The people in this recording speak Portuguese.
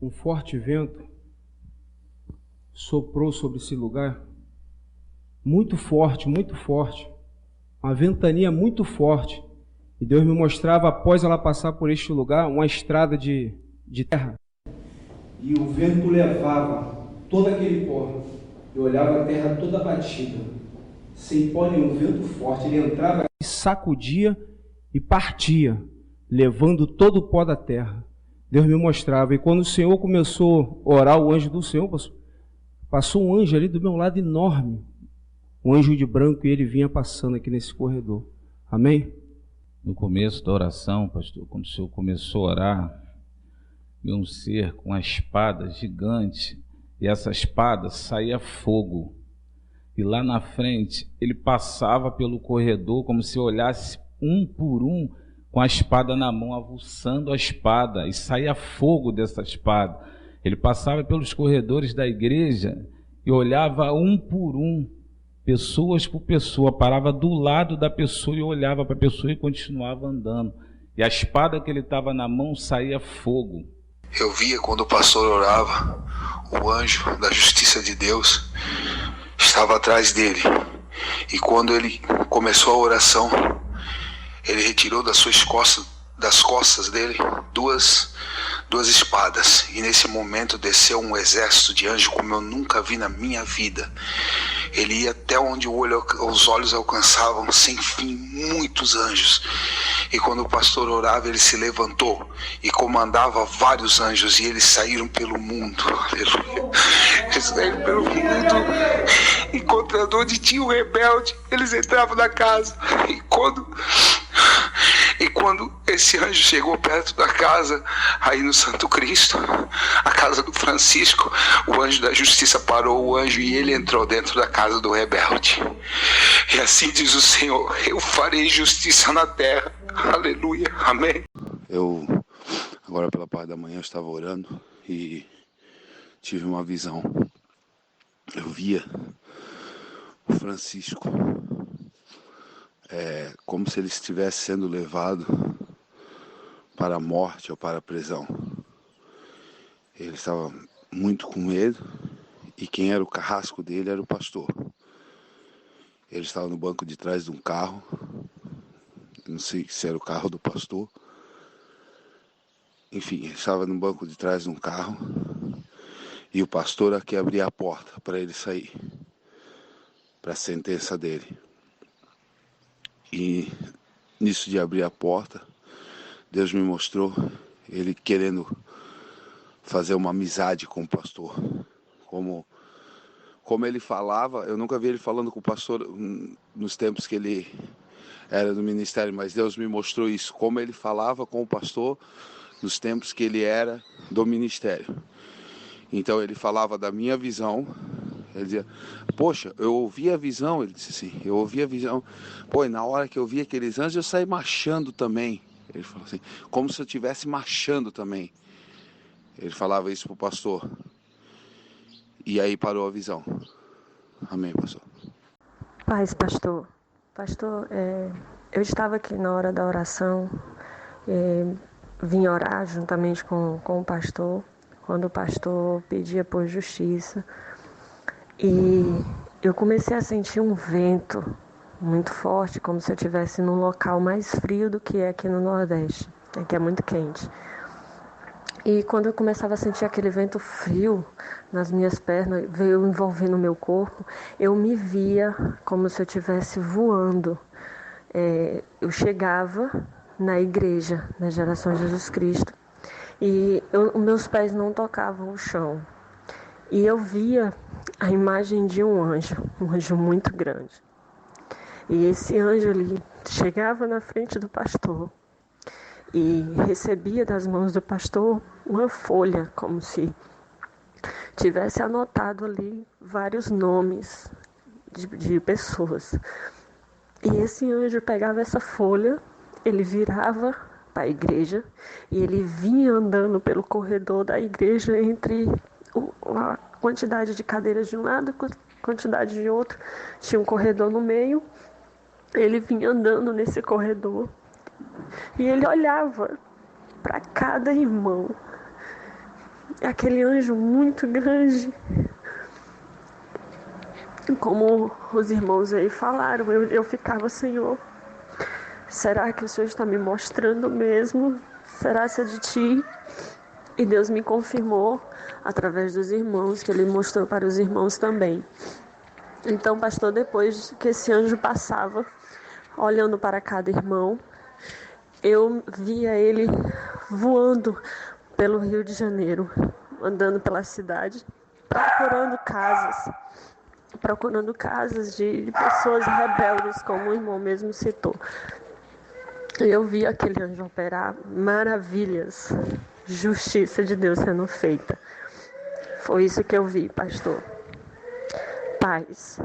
um forte vento soprou sobre esse lugar, muito forte, uma ventania muito forte, e Deus me mostrava, após ela passar por este lugar, uma estrada de terra, e o vento levava todo aquele pó. Eu olhava a terra toda batida, sem pó nenhum, vento forte, ele entrava e sacudia e partia, levando todo o pó da terra. Deus me mostrava, e quando o Senhor começou a orar, o anjo do Senhor, passou um anjo ali do meu lado enorme, um anjo de branco, e ele vinha passando aqui nesse corredor. Amém? No começo da oração, pastor, quando o Senhor começou a orar, viu um ser com uma espada gigante, e essa espada saía fogo. E lá na frente, ele passava pelo corredor como se olhasse um por um, com a espada na mão, avulsando a espada, e saía fogo dessa espada. Ele passava pelos corredores da igreja e olhava um por um, pessoas por pessoa, parava do lado da pessoa e olhava para a pessoa e continuava andando. E a espada que ele estava na mão saía fogo. Eu via quando o pastor orava, o anjo da justiça de Deus estava atrás dele. E quando ele começou a oração, ele retirou das costas dele duas espadas. E nesse momento desceu um exército de anjos como eu nunca vi na minha vida. Ele ia até onde os olhos alcançavam, sem fim, muitos anjos. E quando o pastor orava, ele se levantou e comandava vários anjos, e eles saíram pelo mundo. Aleluia. Eles saíram pelo mundo. Encontrando onde tinha o rebelde, eles entravam na casa. E quando esse anjo chegou perto da casa, aí no Santo Cristo, a casa do Francisco, o anjo da justiça parou o anjo e ele entrou dentro da casa do rebelde. E assim diz o Senhor: eu farei justiça na terra. Aleluia. Amém. Eu, agora pela parte da manhã, eu estava orando e tive uma visão. Eu via o Francisco como se ele estivesse sendo levado para a morte ou para a prisão. Ele estava muito com medo, e quem era o carrasco dele era o pastor. Ele estava no banco de trás de um carro, não sei se era o carro do pastor. Enfim, ele estava no banco de trás de um carro, e o pastor aqui abria a porta para ele sair, para a sentença dele. E nisso de abrir a porta, Deus me mostrou ele querendo fazer uma amizade com o pastor. Como ele falava, eu nunca vi ele falando com o pastor nos tempos que ele era do ministério, mas Deus me mostrou isso, como ele falava com o pastor nos tempos que ele era do ministério. Então ele falava da minha visão. Ele dizia: poxa, eu ouvi a visão. Ele disse assim: eu ouvi a visão. Pô, e na hora que eu vi aqueles anjos, eu saí marchando também. Ele falou assim, como se eu estivesse marchando também. Ele falava isso pro pastor. E aí parou a visão. Amém, pastor. Paz, pastor. Pastor, eu estava aqui na hora da oração, vim orar juntamente com o pastor, quando o pastor pedia por justiça. E eu comecei a sentir um vento muito forte, como se eu estivesse num local mais frio do que é aqui no Nordeste, que é muito quente. E quando eu começava a sentir aquele vento frio nas minhas pernas, veio envolvendo o meu corpo, eu me via como se eu estivesse voando. Eu chegava na igreja, na Geração Jesus Cristo, e meus pés não tocavam o chão. E eu via a imagem de um anjo muito grande. E esse anjo ali chegava na frente do pastor e recebia das mãos do pastor uma folha, como se tivesse anotado ali vários nomes de pessoas. E esse anjo pegava essa folha, ele virava para a igreja e ele vinha andando pelo corredor da igreja entre a quantidade de cadeiras de um lado, quantidade de outro. Tinha um corredor no meio. Ele vinha andando nesse corredor e ele olhava para cada irmão. aquele anjo muito grande. Como os irmãos aí falaram, eu ficava, Senhor, será que o Senhor está me mostrando mesmo? Será que é de Ti? E Deus me confirmou através dos irmãos, que Ele mostrou para os irmãos também. Então, pastor, depois que esse anjo passava, olhando para cada irmão, eu via ele voando pelo Rio de Janeiro, andando pela cidade, procurando casas de pessoas rebeldes, como o irmão mesmo citou. Eu vi aquele anjo operar maravilhas, justiça de Deus sendo feita. Foi isso que eu vi, pastor. Paz.